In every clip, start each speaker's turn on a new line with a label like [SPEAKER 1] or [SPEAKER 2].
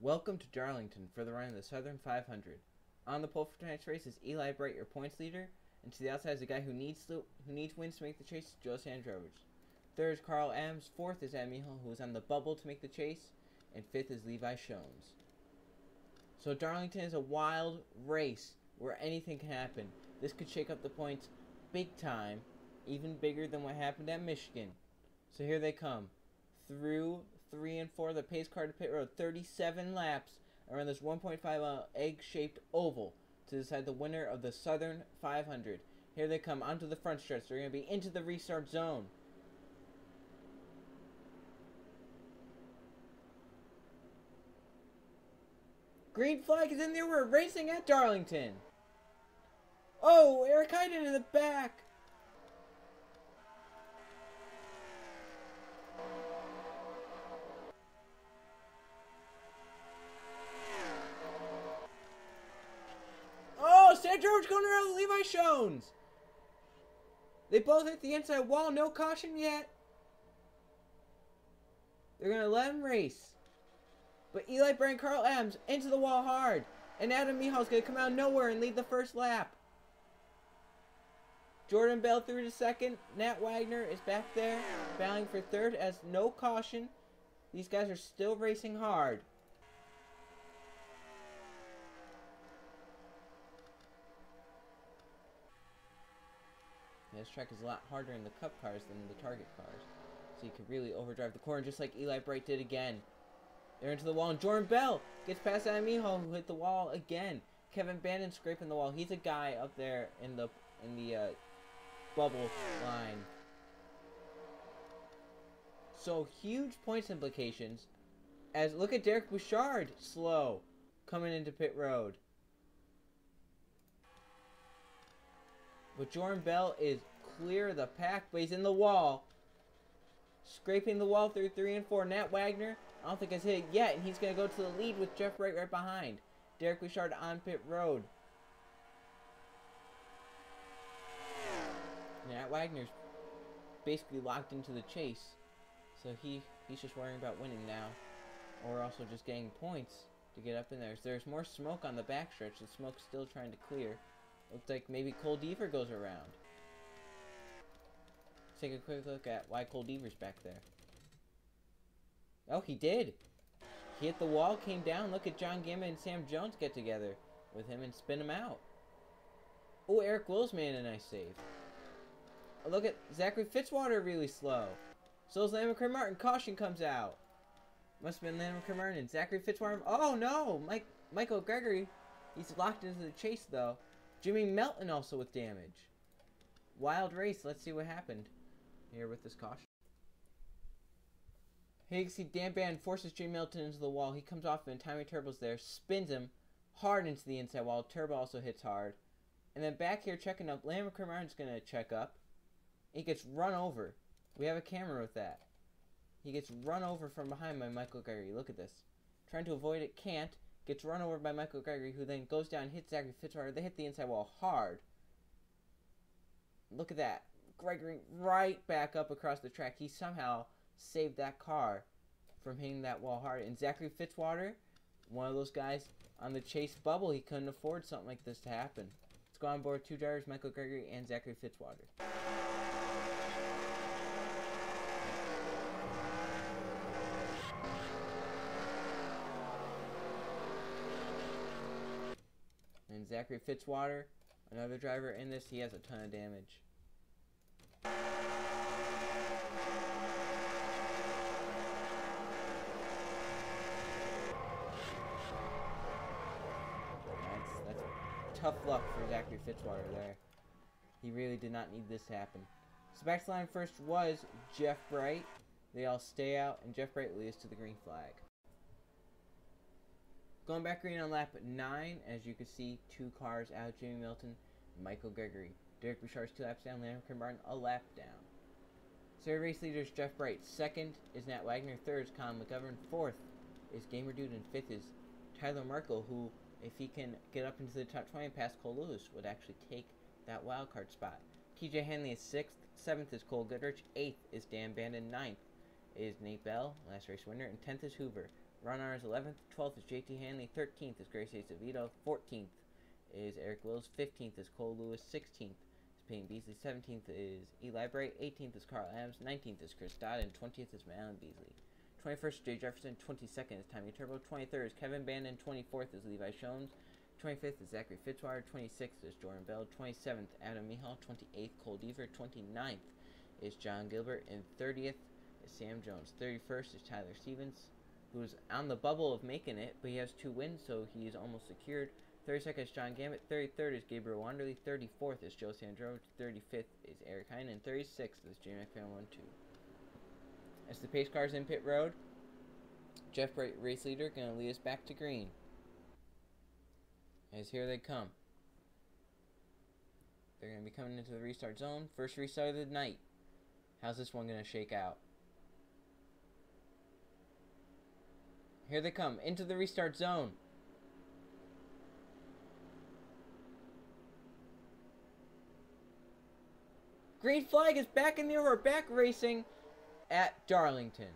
[SPEAKER 1] Welcome to Darlington for the run of the Southern 500. On the pole for tonight's race is Eli Bright, your points leader, and to the outside is the guy who needs wins to make the chase, Joerut00000's. Third is Carl Adams, fourth is Amiho, who is on the bubble to make the chase, and fifth is Levi Shones. So Darlington is a wild race where anything can happen. This could shake up the points big time, even bigger than what happened at Michigan. So here they come. Through 3 and 4, the pace car to pit road, 37 laps around this 1.5 mile egg-shaped oval to decide the winner of the Southern 500. Here they come onto the front stretch. They're going to be into the restart zone. Green flag is in there. We're racing at Darlington. Oh, Eric Heiden in the back. Oh, St. George going around with Levi Shones. They both hit the inside wall. No caution yet. They're going to let him race. But Eli Bright and Carl Adams into the wall hard. And Adam Mihal's going to come out of nowhere and lead the first lap. Jordan Bell through to second. Nat Wagner is back there, battling for third as no caution. These guys are still racing hard. This track is a lot harder in the Cup cars than the Target cars. So you can really overdrive the corner just like Eli Bright did again. They're into the wall, and Jordan Bell gets past Amiho, who hit the wall again. Kevin Bannon scraping the wall. He's a guy up there in the bubble line. So huge points implications. As look at Derek Bouchard, slow, coming into pit road. But Jordan Bell is clear of the pack, but he's in the wall. Scraping the wall through 3 and 4. Nat Wagner, I don't think has hit it yet, and he's going to go to the lead with Jeff Wright right behind. Derek Bouchard on pit road. Nat Wagner's basically locked into the chase. So he's just worrying about winning now. Or also just getting points to get up in there. So there's more smoke on the backstretch. The smoke's still trying to clear. Looks like maybe Cole Deaver goes around. Let's take a quick look at why Cole Deaver's back there. Oh, he did. He hit the wall, came down. Look at John Gimma and Sam Jones get together with him and spin him out. Oh, Eric Wills made a nice save. Oh, look at Zachary Fitzwater really slow. So is Landon Martin. Caution comes out. Must have been Landon Martin and Zachary Fitzwater. Oh, no. Michael Gregory. He's locked into the chase, though. Jimmy Melton also with damage. Wild race. Let's see what happened here with this caution. Here you can see Dan Bannon forces Jimmy Melton into the wall. He comes off and Tommy Turbo's there. Spins him hard into the inside wall. Turbo also hits hard. And then back here checking up. Landon Martin's going to check up. He gets run over. We have a camera with that. He gets run over from behind by Michael Gregory. Look at this. Trying to avoid it. Can't. Gets run over by Michael Gregory, who then goes down and hits Zachary Fitzwater. They hit the inside wall hard. Look at that. Gregory right back up across the track. He somehow saved that car from hitting that wall hard. And Zachary Fitzwater, one of those guys on the chase bubble, he couldn't afford something like this to happen. Let's go on board 2 drivers, Michael Gregory and Zachary Fitzwater. And Zachary Fitzwater, another driver in this, he has a ton of damage. That's tough luck for Zachary Fitzwater there. He really did not need this to happen. So back to the line first was Jeff Bright. They all stay out, and Jeff Bright leads to the green flag. Going back green on lap 9, as you can see, 2 cars out, Jimmy Melton, Michael Gregory. Derek Bouchard's 2 laps down, Landon Martin a lap down. So race leader is Jeff Bright. Second is Nat Wagner. Third is Colin McGovern. Fourth is Gamer Dude. And fifth is Tyler Merkel, who, if he can get up into the top 20 past Cole Lewis, would actually take that wildcard spot. TJ Hanley is 6th. 7th is Cole Goodrich. 8th is Dan Bannon. 9th is Nate Bell, last race winner, and 10th is Hoover. Ron R is 11th, 12th is JT Hanley, 13th is Grace Acevedo, 14th is Eric Wills, 15th is Cole Lewis, 16th is Peyton Beasley, 17th is Eli Bright, 18th is Carl Adams, 19th is Chris Dodd, and 20th is Malin Beasley. 21st is Jay Jefferson, 22nd is Tommy Turbo, 23rd is Kevin Bandon, 24th is Levi Shones, 25th is Zachary Fitzwater, 26th is Jordan Bell, 27th Adam Mihal, 28th Cole Deaver, 29th is John Gilbert, and 30th is Sam Jones. 31st is Tyler Stevens, who's on the bubble of making it, but he has 2 wins, so he is almost secured. 32nd is John Gambit, 33rd is Gabriel Wanderley, 34th is Joe Sandrovich, 35th is Eric Hine, and 36th is J McFan12. As the pace cars in pit road, Jeff Bright, race leader, going to lead us back to green. As here they come. They're going to be coming into the restart zone. First restart of the night. How's this one going to shake out? Here they come, into the restart zone. Green flag is back in the air. We're back racing at Darlington.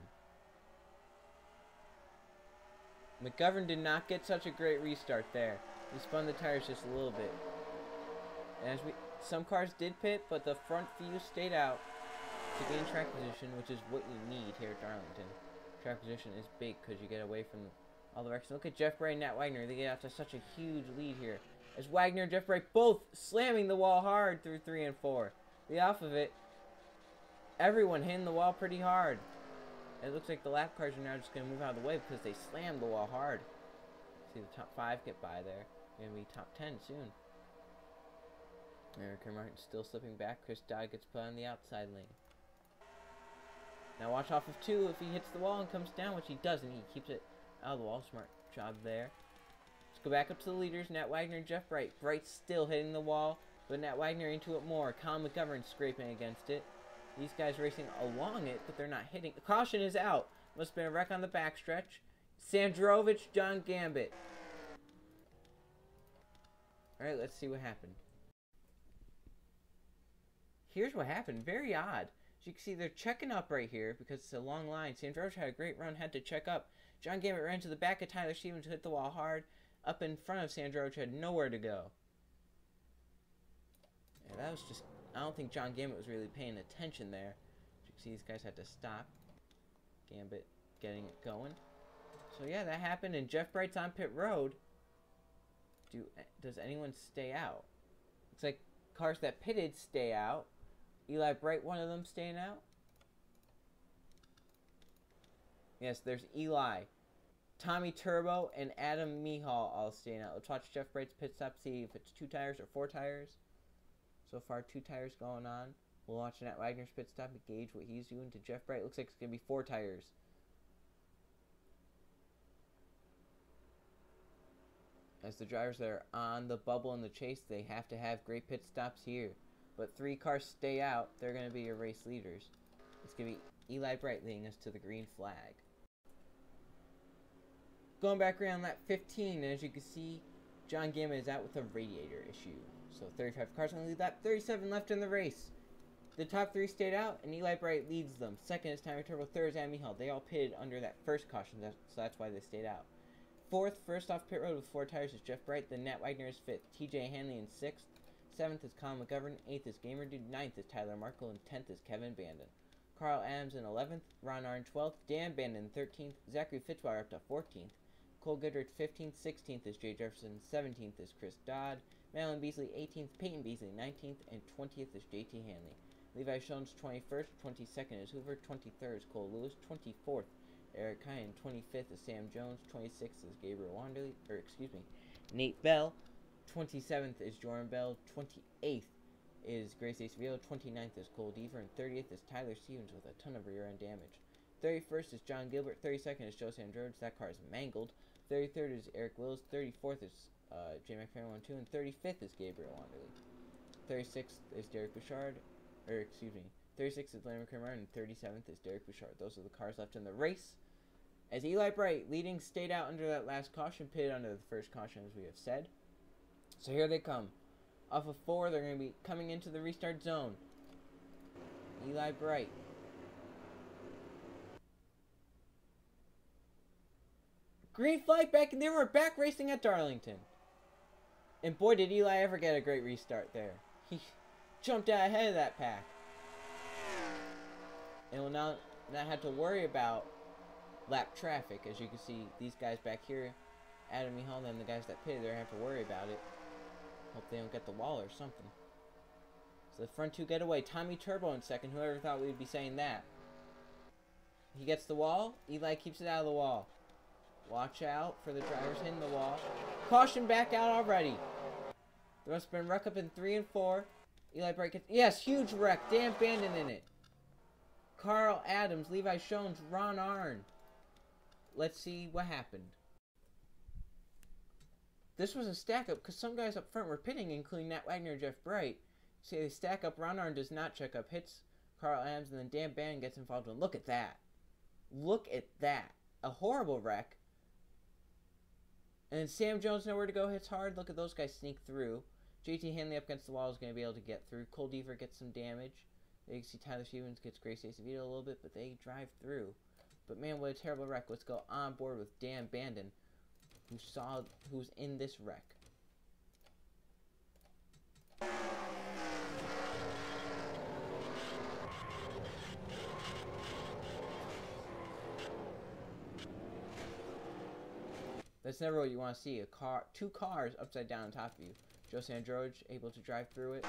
[SPEAKER 1] McGovern did not get such a great restart there. He spun the tires just a little bit. And some cars did pit, but the front few stayed out to gain track position, which is what you need here at Darlington. Track position is big because you get away from all the wrecks. Look at Jeff Bray and Nat Wagner. They get out to such a huge lead here. As Wagner and Jeff Bray both slamming the wall hard through 3 and 4. The off of it, everyone hitting the wall pretty hard. It looks like the lap cars are now just going to move out of the way because they slammed the wall hard. See the top 5 get by there. Going to be top 10 soon. Eric Martin still slipping back. Chris Dodd gets put on the outside lane. Now watch off of 2 if he hits the wall and comes down, which he doesn't. He keeps it out of the wall. Smart job there. Let's go back up to the leaders. Nat Wagner and Jeff Bright. Bright still hitting the wall, but Nat Wagner into it more. Colin McGovern scraping against it. These guys racing along it, but they're not hitting. Caution is out. Must have been a wreck on the backstretch. Sandrovich, John Gambit. Alright, let's see what happened. Here's what happened. Very odd. As you can see, they're checking up right here because it's a long line. Sandrovich had a great run, had to check up. John Gambit ran to the back of Tyler Stevens, hit the wall hard. Up in front of Sandrovich, had nowhere to go. Yeah, that was just... I don't think John Gambit was really paying attention there. As you can see, these guys had to stop. Gambit getting it going. So yeah, that happened, and Jeff Bright's on pit road. Does anyone stay out? Looks like cars that pitted stay out. Eli Bright, one of them staying out. Yes, there's Eli, Tommy Turbo, and Adam Mihal all staying out. Let's watch Jeff Bright's pit stop, see if it's 2 tires or 4 tires. So far, 2 tires going on. We'll watch Nat Wagner's pit stop and gauge what he's doing to Jeff Bright. Looks like it's going to be 4 tires. As the drivers that are on the bubble in the chase, they have to have great pit stops here. But 3 cars stay out. They're going to be your race leaders. It's going to be Eli Bright leading us to the green flag. Going back around lap 15, and as you can see, John Gambit is out with a radiator issue. So 35 cars on the lead lap, 37 left in the race. The top 3 stayed out, and Eli Bright leads them. Second is Tommy Turbo, third is Adam Mihal. They all pitted under that first caution, so that's why they stayed out. Fourth, first off pit road with 4 tires is Jeff Bright. Then Nat Wagner is 5th. TJ Hanley in 6th. 7th is Colin McGovern. 8th is Gamer Dude. 9th is Tyler Markle. And 10th is Kevin Bandon. Carl Adams in 11th. Ron R in 12th. Dan Bandon in 13th. Zachary Fitzwater up to 14th. Cole Goodrich 15th. 16th is Jay Jefferson. 17th is Chris Dodd. Malin Beasley 18th. Peyton Beasley 19th. And 20th is JT Hanley. Levi Shones 21st. 22nd is Hoover. 23rd is Cole Lewis. 24th. Eric Kine, 25th is Sam Jones, 26th is Gabriel Wanderley, Nate Bell, 27th is Jordan Bell, 28th is Grace Acevedo, 29th is Cole Deaver, and 30th is Tyler Stevens with a ton of rear end damage. 31st is John Gilbert, 32nd is Joe Sandrovich, that car is mangled, 33rd is Eric Wills, 34th is J McFan12, and 35th is Gabriel Wanderley. 36th is Derek Bouchard, 36th is Landon Kramer, and 37th is Derek Bouchard. Those are the cars left in the race. As Eli Bright, leading, stayed out under that last caution, pitted under the first caution, as we have said. So here they come. Off of 4, they're going to be coming into the restart zone. Eli Bright. Green flag back, and they were back racing at Darlington. And boy, did Eli ever get a great restart there. He jumped out ahead of that pack. And will now not have to worry about lap traffic. As you can see, these guys back here, Adam Mihal, and the guys that pitted, they don't have to worry about it. Hope they don't get the wall or something. So the front two get away. Tommy Turbo in second. Whoever thought we'd be saying that. He gets the wall. Eli keeps it out of the wall. Watch out for the drivers hitting the wall. Caution back out already. There must have been wreck up in 3 and 4. Eli Bright gets... Yes, huge wreck. Dan Bandon in it. Carl Adams, Levi Shones, Ron Arn. Let's see what happened. This was a stack up because some guys up front were pitting, including Nat Wagner and Jeff Bright. See, they stack up. Ron Arn does not check up. Hits Carl Adams, and then Dan Bandon gets involved. And look at that. Look at that. A horrible wreck. And then Sam Jones, nowhere to go, hits hard. Look at those guys sneak through. JT Hanley up against the wall is going to be able to get through. Cole Deaver gets some damage. There you can see Tyler Stevens gets Grace Acevedo a little bit, but they drive through. But man, what a terrible wreck. Let's go on board with Dan Bandon, who's in this wreck. That's never what you want to see. Two cars upside down on top of you. Joe Sandroge able to drive through it.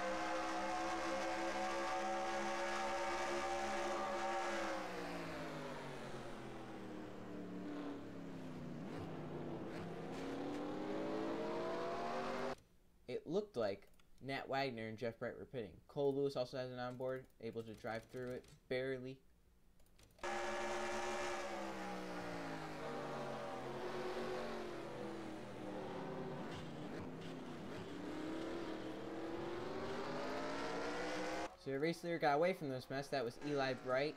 [SPEAKER 1] It looked like Nat Wagner and Jeff Bright were pitting. Cole Lewis also has an onboard, able to drive through it, barely. So your race leader got away from this mess. That was Eli Bright.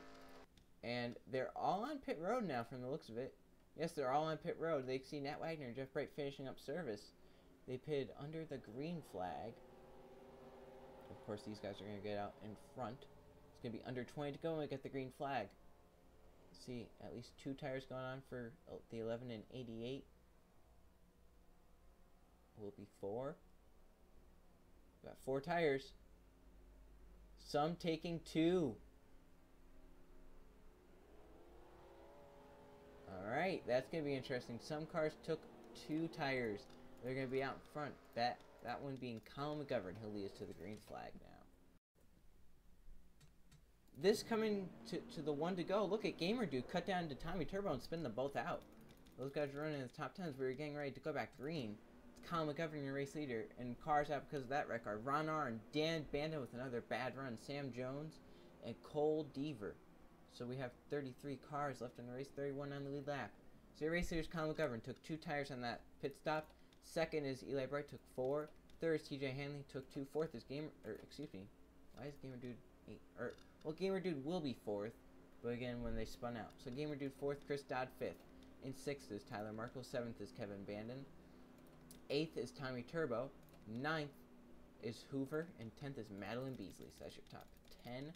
[SPEAKER 1] And they're all on pit road now from the looks of it. Yes, they're all on pit road. They see Nat Wagner and Jeff Bright finishing up service. They pitted under the green flag. Of course, these guys are going to get out in front. It's going to be under 20 to go when we get the green flag. See, at least 2 tires going on for the 11 and 88. Will be 4. Got 4 tires. Some taking 2. Alright, that's going to be interesting. Some cars took 2 tires. They're going to be out in front. That one being Colin McGovern. He'll lead us to the green flag now. This coming to the 1 to go. Look at Gamer Dude cut down to Tommy Turbo and spin them both out. Those guys were running in the top 10s. We were getting ready to go back green. Colin McGovern, your race leader, and cars out because of that wreck are Ron Arn, Dan Bandon with another bad run, Sam Jones, and Cole Deaver. So we have 33 cars left in the race, 31 on the lead lap. So your race leader's Colin McGovern, took 2 tires on that pit stop. Second is Eli Bright, took 4. Third is TJ Hanley, took 2. Fourth is why is Gamer Dude 8? Well, Gamer Dude will be 4th, but again, when they spun out. So Gamer Dude 4th, Chris Dodd 5th. In 6th is Tyler Markle, 7th is Kevin Bandon. 8th is Tommy Turbo, 9th is Hoover, and 10th is Madeline Beasley. So that's your top 10.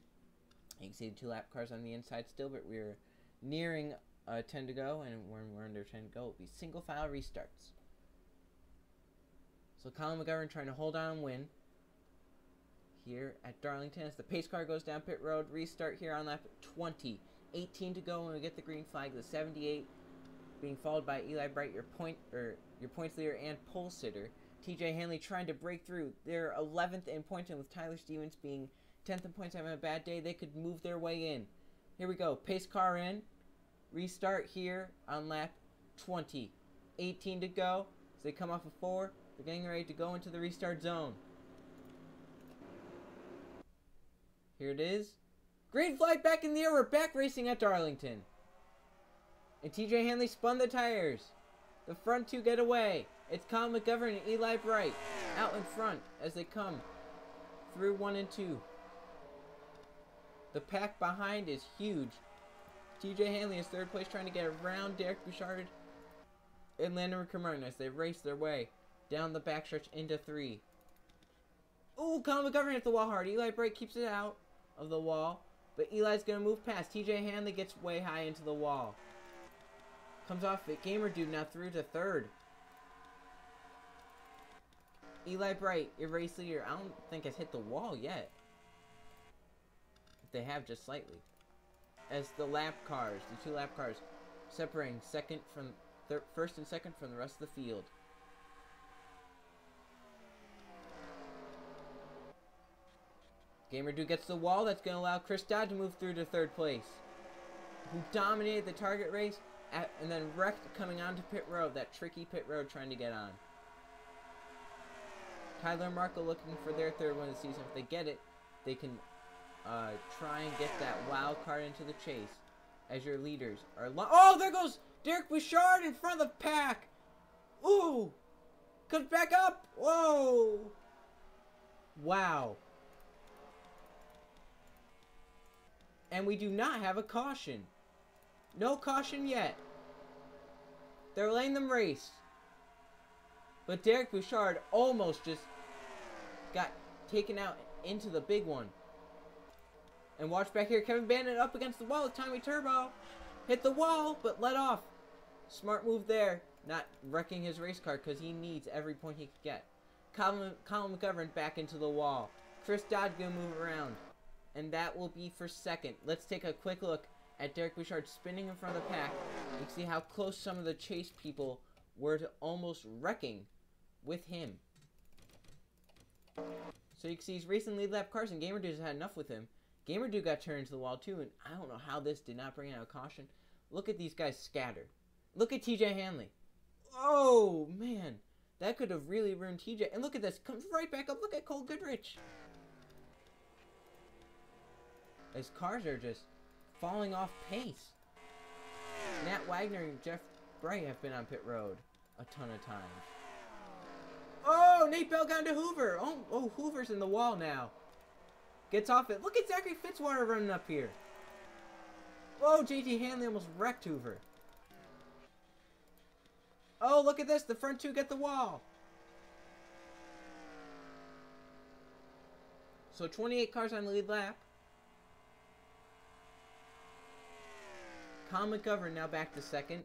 [SPEAKER 1] You can see the 2 lap cars on the inside still, but we're nearing 10 to go, and when we're under 10 to go, it'll be single file restarts. So Colin McGovern trying to hold on and win here at Darlington as the pace car goes down pit road. Restart here on lap 20. 18 to go when we get the green flag. The 78 being followed by Eli Bright, your points leader and pole sitter. TJ Hanley trying to break through. They're 11th in points, and with Tyler Stevens being 10th in points having a bad day, they could move their way in. Here we go. Pace car in. Restart here on lap 20. 18 to go. As they come off of 4, they're getting ready to go into the restart zone. Here it is. Green flag back in the air. We're back racing at Darlington. And TJ Hanley spun the tires. The front 2 get away. It's Colin McGovern and Eli Bright out in front as they come through 1 and 2. The pack behind is huge. TJ Hanley is 3rd place trying to get around Derek Bouchard and Landon Camargo as they race their way down the backstretch into 3. Ooh, Colin McGovern hit the wall hard. Eli Bright keeps it out of the wall, but Eli's going to move past. TJ Hanley gets way high into the wall. Comes off it. Gamer Dude now through to third. Eli Bright, your race leader. I don't think has hit the wall yet. They have just slightly. As the lap cars, the two lap cars, separating first and second from the rest of the field. Gamer Dude gets the wall. That's going to allow Chris Dodd to move through to third place, who dominated the target race and then wrecked coming onto pit road, that tricky pit road trying to get on. Tyler and Marco looking for their third win of the season. If they get it, they can try and get that wild card into the chase, as your leaders are oh, there goes Derek Bouchard in front of the pack. Ooh, comes back up. Whoa, wow. And we do not have a caution. No caution yet. They're letting them race. But Derek Bouchard almost just got taken out into the big one. And watch back here. Kevin Bandit up against the wall with Tommy Turbo. Hit the wall, but let off. Smart move there. Not wrecking his race car because he needs every point he can get. Colin McGovern back into the wall. Chris Dodd gonna move around. And that will be for second. Let's take a quick look at Derek Bouchard spinning in front of the pack. You can see how close some of the chase people were to almost wrecking with him. So you can see he's racing lead lap cars, and Gamer Dude has had enough with him. Gamer Dude got turned into the wall too, and I don't know how this did not bring out a caution. Look at these guys scatter. Look at TJ Hanley. Oh, man. That could have really ruined TJ. And look at this. Comes right back up. Look at Cole Goodrich. His cars are just falling off pace. Nat Wagner and Jeff Bright have been on pit road a ton of times. Oh, Nate Bell got into Hoover. Oh, Hoover's in the wall now. Gets off it. Look at Zachary Fitzwater running up here. Whoa, JT Hanley almost wrecked Hoover. Oh, look at this. The front two get the wall. So 28 cars on the lead lap. Colin McGovern now back to second.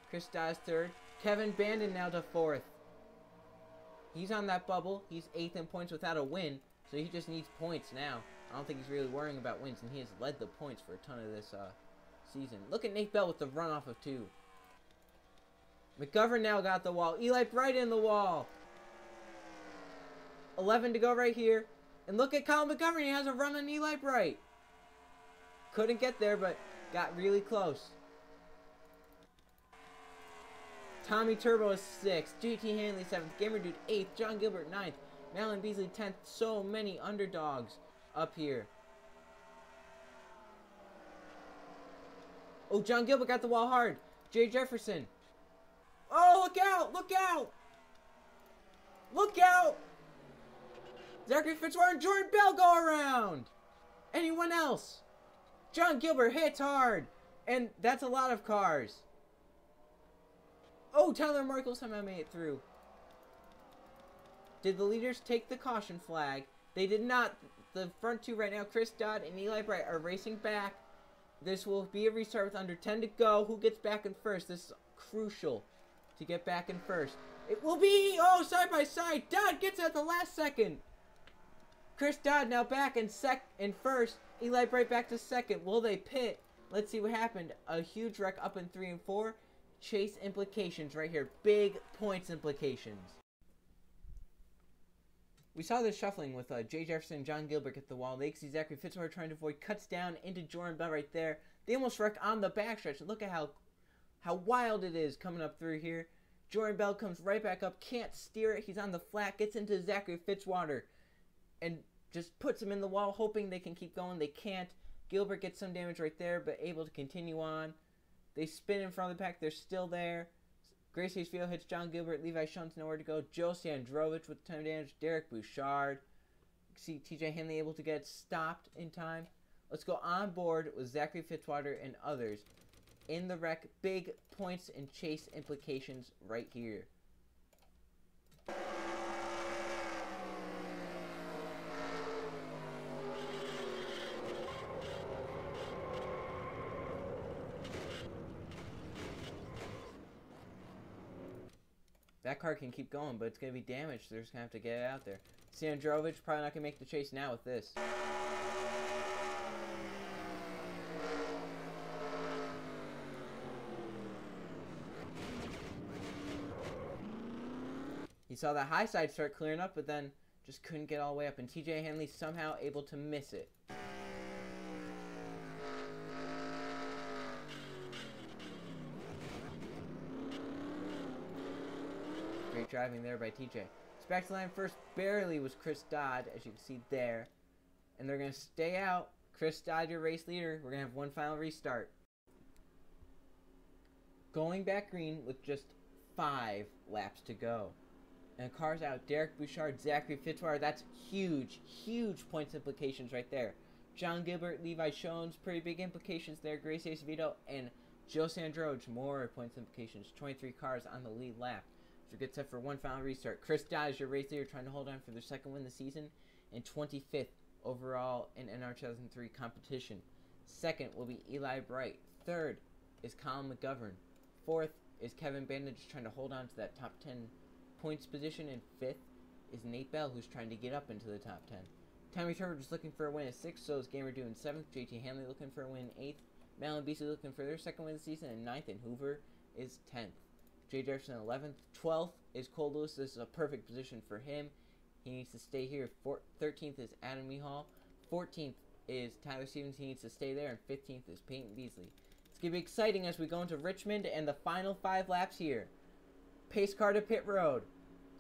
[SPEAKER 1] Chris Dawes third. Kevin Bandon now to fourth. He's on that bubble. He's 8th in points without a win. So he just needs points now. I don't think he's really worrying about wins. And he has led the points for a ton of this season. Look at Nate Bell with the runoff of 2. McGovern now got the wall. Eli Bright in the wall. 11 to go right here. And look at Colin McGovern. He has a run on Eli Bright. Couldn't get there, but got really close. Tommy Turbo is 6th. JT Hanley 7th. Gamer Dude 8th. John Gilbert 9th. Malin Beasley 10th. So many underdogs up here. Oh, John Gilbert got the wall hard. Jay Jefferson. Oh, look out! Look out! Look out! Zachary Fitzwater and Jordan Bell go around! Anyone else? John Gilbert hits hard. And that's a lot of cars. Oh, Tyler Markle somehow made it through. Did the leaders take the caution flag? They did not. The front two right now, Chris Dodd and Eli Bright, are racing back. This will be a restart with under 10 to go. Who gets back in first? This is crucial to get back in first. It will be, oh, side by side. Dodd gets it at the last second. Chris Dodd now back in first. Eli Bright back to second. Will they pit? Let's see what happened. A huge wreck up in 3 and 4. Chase implications right here. Big points implications. We saw this shuffling with Jay Jefferson and John Gilbert at the wall. They see Zachary Fitzwater trying to avoid. Cuts down into Jordan Bell right there. They almost wreck on the backstretch. Look at how wild it is coming up through here. Jordan Bell comes right back up. Can't steer it. He's on the flat. Gets into Zachary Fitzwater. And just puts him in the wall, hoping they can keep going. They can't. Gilbert gets some damage right there, but able to continue on. They spin in front of the pack. They're still there. Grace Hayes Field hits John Gilbert. Levi Shunt's nowhere to go. Joe Sandrovich with time damage. Derek Bouchard. See TJ Hanley able to get stopped in time. Let's go on board with Zachary Fitzwater and others in the wreck. Big points and chase implications right here. That car can keep going, but it's going to be damaged. They're just going to have to get it out there. Sandrovich probably not going to make the chase now with this. He saw the high side start clearing up, but then just couldn't get all the way up. And TJ Hanley somehow able to miss it. Great driving there by TJ. Back to line first barely was Chris Dodd, as you can see there. And they're going to stay out. Chris Dodd, your race leader. We're going to have one final restart. Going back green with just 5 laps to go. And cars out. Derek Bouchard, Zachary Fitzwater. That's huge, huge points implications right there. John Gilbert, Levi Shones. Pretty big implications there. Gracie Acevedo and Joe Sandroge. More points implications. 23 cars on the lead lap. So get set for one final restart. Chris Dodd is your race leader, trying to hold on for their second win of the season and 25th overall in NR2003 competition. Second will be Eli Bright. Third is Colin McGovern. Fourth is Kevin Bandit, just trying to hold on to that top 10 points position. And fifth is Nate Bell, who's trying to get up into the top 10. Tommy Turner just looking for a win at 6th, so is Gamer doing 7th. JT Hanley looking for a win 8th. Malin Beasley looking for their second win of the season and 9th, and Hoover is 10th. Jay Jefferson 11th. 12th is Cole Lewis. This is a perfect position for him. He needs to stay here. 13th is Adam Mihal. 14th is Tyler Stevens. He needs to stay there. And 15th is Peyton Beasley. It's going to be exciting as we go into Richmond and the final 5 laps here. Pace car to pit road.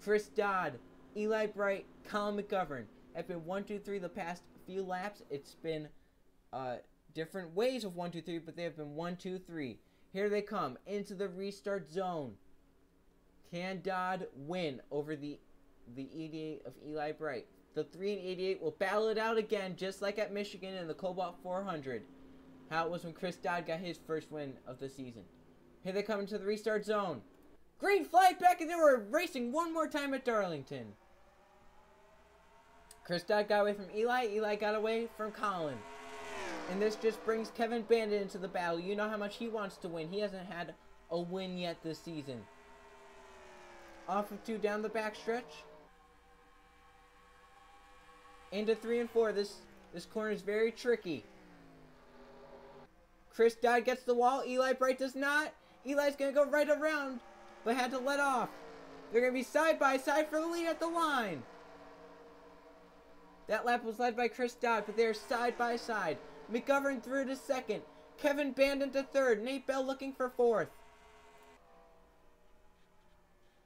[SPEAKER 1] Chris Dodd, Eli Bright, Colin McGovern have been 1, 2, 3 the past few laps. It's been different ways of 1, 2, 3, but they have been 1, 2, 3. Here they come into the restart zone. Can Dodd win over the 88 of Eli Bright? The 3 and 88 will battle it out again, just like at Michigan in the Cobalt 400. How it was when Chris Dodd got his first win of the season. Here they come into the restart zone. Green flag back, and they were racing one more time at Darlington. Chris Dodd got away from Eli. Eli got away from Colin. And this just brings Kevin Bandit into the battle. You know how much he wants to win. He hasn't had a win yet this season. Off of 2 down the backstretch. Into 3 and 4. This corner is very tricky. Chris Dodd gets the wall. Eli Bright does not. Eli's going to go right around, but had to let off. They're going to be side by side for the lead at the line. That lap was led by Chris Dodd, but they're side by side. McGovern through to 2nd. Kevin Bandit to 3rd. Nate Bell looking for 4th.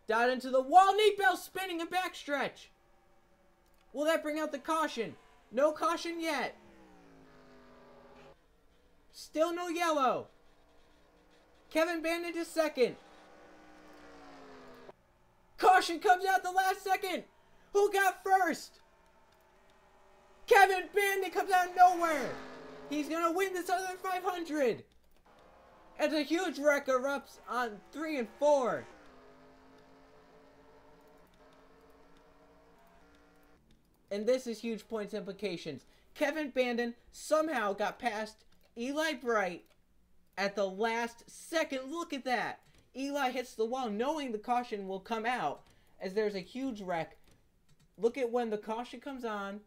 [SPEAKER 1] Dodd into the wall. Nate Bell spinning a backstretch. Will that bring out the caution? No caution yet. Still no yellow. Kevin Bandit to 2nd. Caution comes out the last second. Who got first? Kevin Bandit comes out of nowhere. He's going to win this other 500. As a huge wreck erupts on 3 and 4. And this is huge points implications. Kevin Bandon somehow got past Eli Bright at the last second. Look at that. Eli hits the wall knowing the caution will come out as there's a huge wreck. Look at when the caution comes on.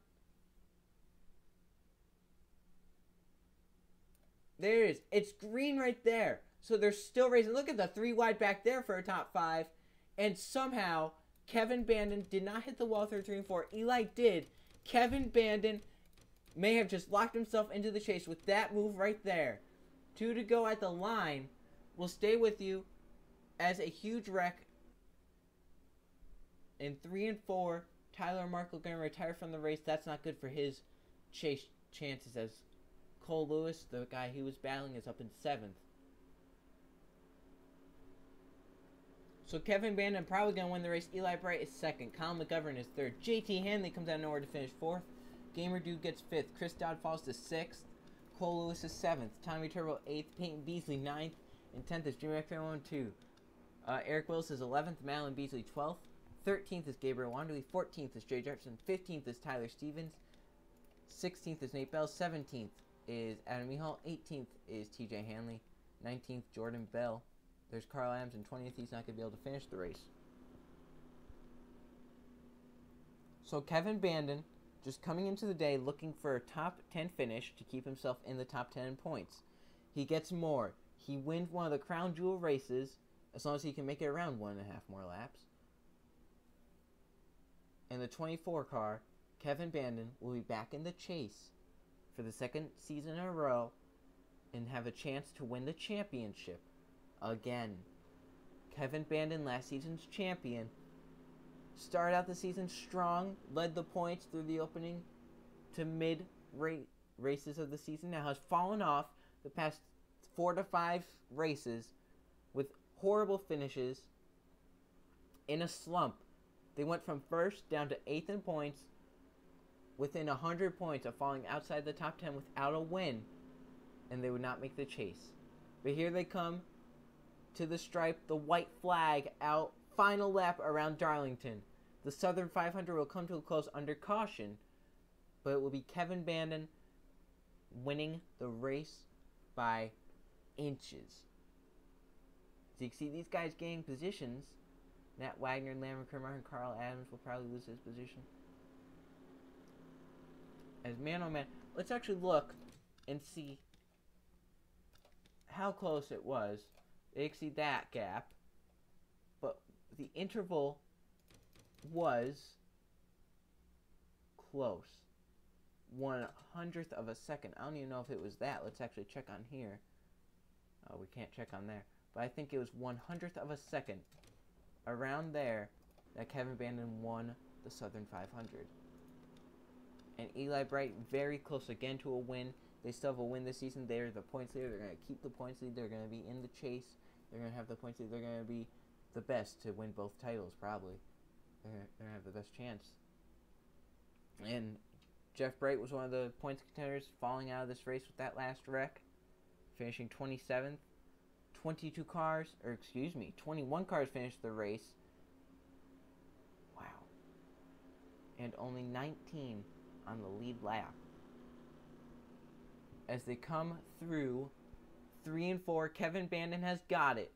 [SPEAKER 1] There it is. It's green right there. So they're still racing. Look at the 3 wide back there for a top 5. And somehow Kevin Bandon did not hit the wall through 3 and 4. Eli did. Kevin Bandon may have just locked himself into the chase with that move right there. 2 to go at the line. Will stay with you as a huge wreck. In 3 and 4, Tyler Markle going to retire from the race. That's not good for his chase chances, as Cole Lewis, the guy he was battling, is up in 7th. So Kevin Bandon probably going to win the race. Eli Bright is 2nd. Colin McGovern is 3rd. JT Hanley comes out of nowhere to finish 4th. Gamer Dude gets 5th. Chris Dodd falls to 6th. Cole Lewis is 7th. Tommy Turbo 8th. Peyton Beasley 9th. And 10th is Jimmy McFarland 2. Eric Willis is 11th. Malin Beasley 12th. 13th is Gabriel Wanderley. 14th is Jay Jefferson. 15th is Tyler Stevens. 16th is Nate Bell. 17th is Adam Mihal. 18th is TJ Hanley. 19th, Jordan Bell. There's Carl Adams, and 20th, he's not going to be able to finish the race. So Kevin Bandon just coming into the day looking for a top 10 finish to keep himself in the top 10 in points. He gets more. He wins one of the crown jewel races as long as he can make it around 1.5 more laps. In the 24 car, Kevin Bandon will be back in the chase for the second season in a row and have a chance to win the championship again. Kevin Bandon, last season's champion, started out the season strong, led the points through the opening to mid races of the season. Now has fallen off the past 4 to 5 races with horrible finishes in a slump. They went from first down to 8th in points, within 100 points of falling outside the top 10 without a win, and they would not make the chase. But here they come to the stripe, the white flag out, final lap around Darlington. The Southern 500 will come to a close under caution, but it will be Kevin Bandon winning the race by inches. So you can see these guys gaining positions. Nat Wagner, Lamar Kramer, and Carl Adams will probably lose his position. As man on man, let's actually look and see how close it was. They exceed that gap, but the interval was close. 1/100th of a second. I don't even know if it was that. Let's actually check on here. Oh, we can't check on there. But I think it was 1/100th of a second, around there, that Kevin Bandon won the Southern 500. And Eli Bright very close again to a win. They still have a win this season. They're the points leader. They're going to keep the points lead. They're going to be in the chase. They're going to have the points lead. They're going to be the best to win both titles, probably. They're going to have the best chance. And Jeff Bright was one of the points contenders, falling out of this race with that last wreck, finishing 27th. 21 cars finished the race. Wow. And only 19 on the lead lap. As they come through 3 and 4, Kevin Bandon has got it.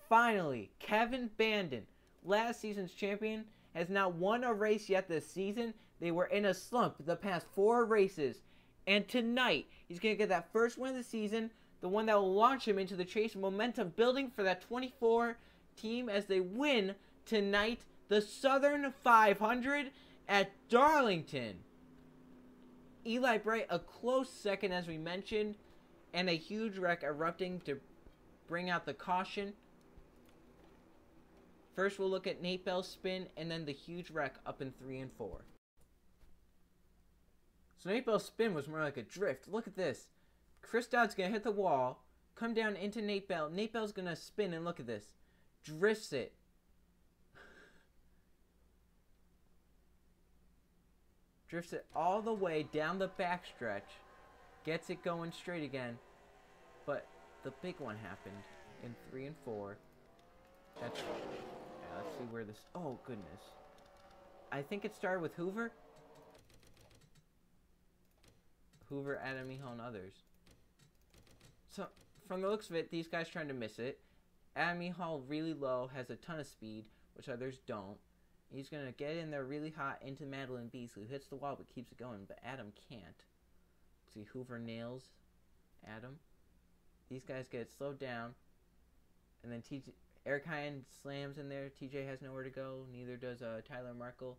[SPEAKER 1] Finally, Kevin Bandon, last season's champion, has not won a race yet this season. They were in a slump the past 4 races. And tonight, he's going to get that first win of the season, the one that will launch him into the chase, momentum building for that 24 team as they win tonight the Southern 500 at Darlington. Eli Bright, a close second as we mentioned, and a huge wreck erupting to bring out the caution. First we'll look at Nate Bell's spin and then the huge wreck up in 3 and 4. So Nate Bell's spin was more like a drift. Look at this. Chris Dodd's going to hit the wall, come down into Nate Bell. Nate Bell's going to spin and look at this. Drifts it. Drifts it all the way down the backstretch. Gets it going straight again. But the big one happened in 3 and 4. Let's see where this... Oh, goodness. I think it started with Hoover. Hoover, Adam Mihal, and others. So, from the looks of it, these guys trying to miss it. Adam Mihal really low, has a ton of speed, which others don't. He's going to get in there really hot into Madeline Beasley, who hits the wall but keeps it going, but Adam can't. See, Hoover nails Adam. These guys get it slowed down. And then Eric Hine slams in there. TJ has nowhere to go. Neither does Tyler Markle.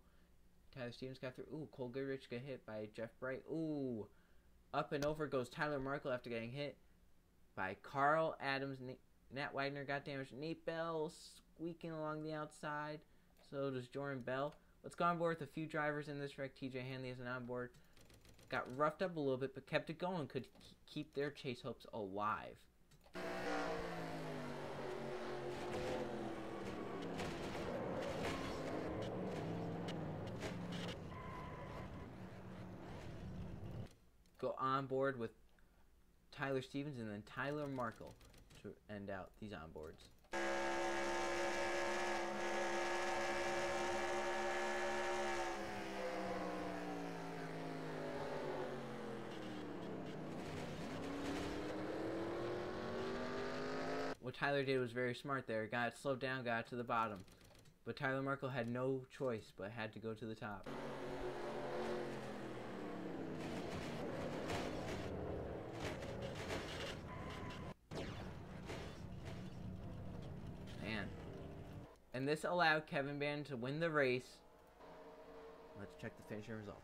[SPEAKER 1] Tyler Stevens got through. Ooh, Cole Goodrich got hit by Jeff Bright. Ooh. Up and over goes Tyler Markle after getting hit by Carl Adams. Nat Wagner got damaged. Nate Bell squeaking along the outside. So does Jordan Bell. Let's go on board with a few drivers in this wreck. TJ Hanley isn't on board. Got roughed up a little bit, but kept it going. Could keep their chase hopes alive. Go on board with Tyler Stevens and then Tyler Markle to end out these onboards. What Tyler did was very smart there. Got it slowed down, got it to the bottom. But Tyler Markle had no choice but had to go to the top. Man. And this allowed Kevin Bannon to win the race. Let's check the finishing results.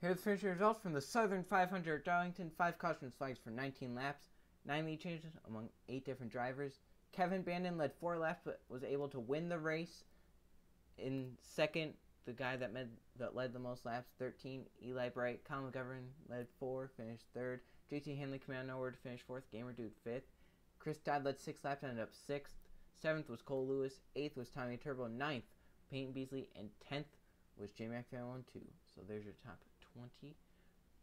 [SPEAKER 1] Here are the finishing results from the Southern 500 at Darlington. 5 caution flags for 19 laps. 9 lead changes among 8 different drivers. Kevin Bannon led 4 laps but was able to win the race. In second, the guy that led the most laps, 13, Eli Bright. Colin McGovern led 4, finished 3rd. JT Hanley came out of nowhere to finish 4th. Gamer Dude 5th. Chris Todd led 6 laps and ended up 6th. 7th was Cole Lewis. 8th was Tommy Turbo. 9th, Peyton Beasley. And 10th was J Mac 1-2. So there's your top 20.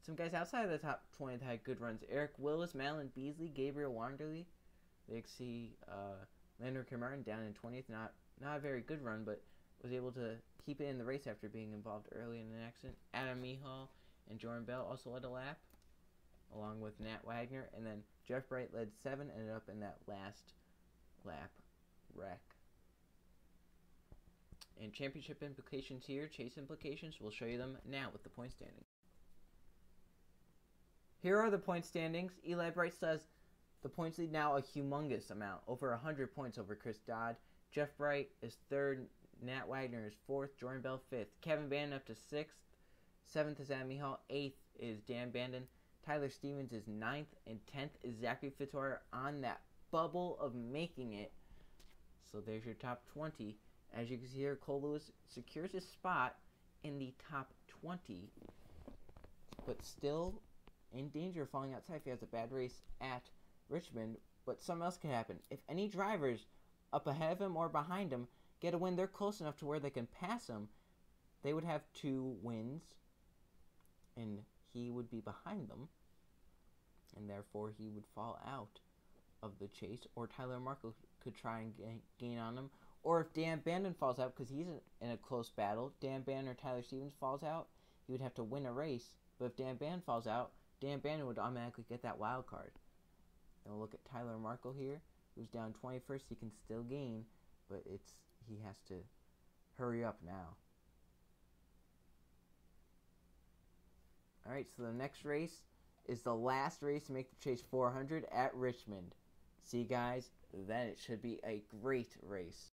[SPEAKER 1] Some guys outside of the top 20 that had good runs. Eric Willis, Madeline Beasley, Gabriel Wanderley. They see Landry Cameron down in 20th. Not a very good run, but was able to keep it in the race after being involved early in an accident. Adam Mihal and Jordan Bell also led a lap, along with Nat Wagner. And then Jeff Bright led 7, ended up in that last lap wreck. And championship implications here, chase implications, we'll show you them now with the point standings. Here are the point standings. Eli Bright still has the points lead now, a humongous amount, over 100 points over Chris Dodd. Jeff Bright is 3rd, Nat Wagner is 4th, Jordan Bell 5th, Kevin Bannon up to 6th, 7th is Adam Mihal, 8th is Dan Bandon, Tyler Stevens is 9th, and 10th is Zachary Fitzwater on that bubble of making it. So there's your top 20. As you can see here, Cole Lewis secures his spot in the top 20, but still in danger of falling outside if he has a bad race at Richmond. But something else can happen. If any drivers up ahead of him or behind him get a win, they're close enough to where they can pass him, they would have 2 wins, and he would be behind them, and therefore he would fall out of the chase, or Tyler Markle could try and gain on him. Or if Dan Bandon falls out, because he's in a close battle, Dan Bandon or Tyler Stevens falls out, he would have to win a race. But if Dan Bandon falls out, Dan Bandon would automatically get that wild card. And we'll look at Tyler Markle here, who's down 21st. He can still gain, but he has to hurry up now. Alright, so the next race is the last race to make the Chase 400 at Richmond. See, guys, then it should be a great race.